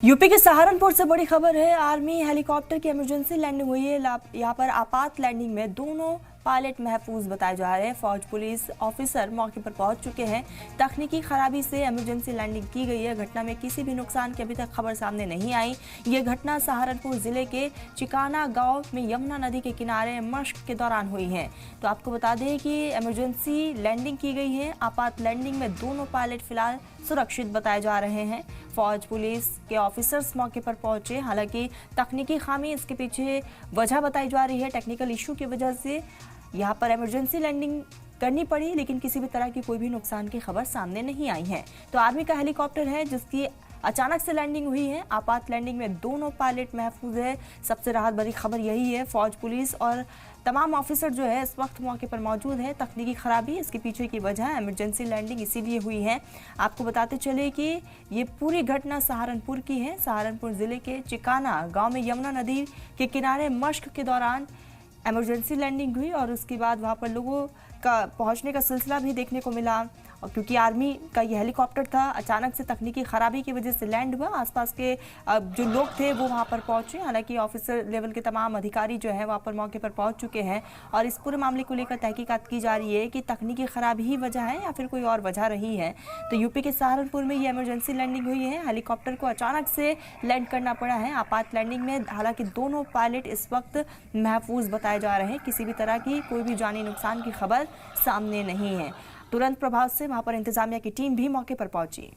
UP के सहारनपुर से बड़ी खबर है। आर्मी हेलीकॉप्टर की इमरजेंसी लैंडिंग हुई है। यहाँ पर आपात लैंडिंग में दोनों पायलट महफूज बताए जा रहे हैं। फौज पुलिस ऑफिसर मौके पर पहुंच चुके हैं। तकनीकी खराबी से इमरजेंसी लैंडिंग की गई है। घटना में किसी भी नुकसान की अभी तक खबर सामने नहीं आई। ये घटना सहारनपुर जिले के चिकाना गांव में यमुना नदी के किनारे मशक के दौरान हुई है। तो आपको बता दें कि इमरजेंसी लैंडिंग की गई है। आपात लैंडिंग में दोनों पायलट फिलहाल सुरक्षित बताए जा रहे हैं। फौज पुलिस के ऑफिसर्स मौके पर पहुंचे। हालांकि तकनीकी खामी इसके पीछे वजह बताई जा रही है। टेक्निकल इशू की वजह से यहाँ पर इमरजेंसी लैंडिंग करनी पड़ी, लेकिन किसी भी तरह की कोई भी नुकसान की खबर सामने नहीं आई है। तो आर्मी का हेलीकॉप्टर है जिसकी अचानक से लैंडिंग हुई है। आपात लैंडिंग में दोनों पायलट महफूज है। सबसे राहत भरी खबर यही है। फौज पुलिस और तमाम ऑफिसर जो है इस वक्त मौके पर मौजूद है। तकनीकी खराबी इसके पीछे की वजह इमरजेंसी लैंडिंग इसीलिए हुई है। आपको बताते चले कि ये पूरी घटना सहारनपुर की है। सहारनपुर जिले के चिकाना गांव में यमुना नदी के किनारे मशक के दौरान इमरजेंसी लैंडिंग हुई और उसके बाद वहां पर लोगों का पहुंचने का सिलसिला भी देखने को मिला। और क्योंकि आर्मी का ये हेलीकॉप्टर था, अचानक से तकनीकी खराबी की वजह से लैंड हुआ। आसपास के जो लोग थे वो वहां पर पहुंचे। हालांकि ऑफिसर लेवल के तमाम अधिकारी जो है वहां पर मौके पर पहुंच चुके हैं और इस पूरे मामले को लेकर तहकीकात की जा रही है कि तकनीकी खराबी ही वजह है या फिर कोई और वजह रही है। तो यूपी के सहारनपुर में ये इमरजेंसी लैंडिंग हुई है। हेलीकॉप्टर को अचानक से लैंड करना पड़ा है। आपात लैंडिंग में हालांकि दोनों पायलट इस वक्त महफूज बताए जा रहे हैं। किसी भी तरह की कोई भी जानी नुकसान की खबर सामने नहीं है। तुरंत प्रभाव से वहां पर इंतजामिया की टीम भी मौके पर पहुंची।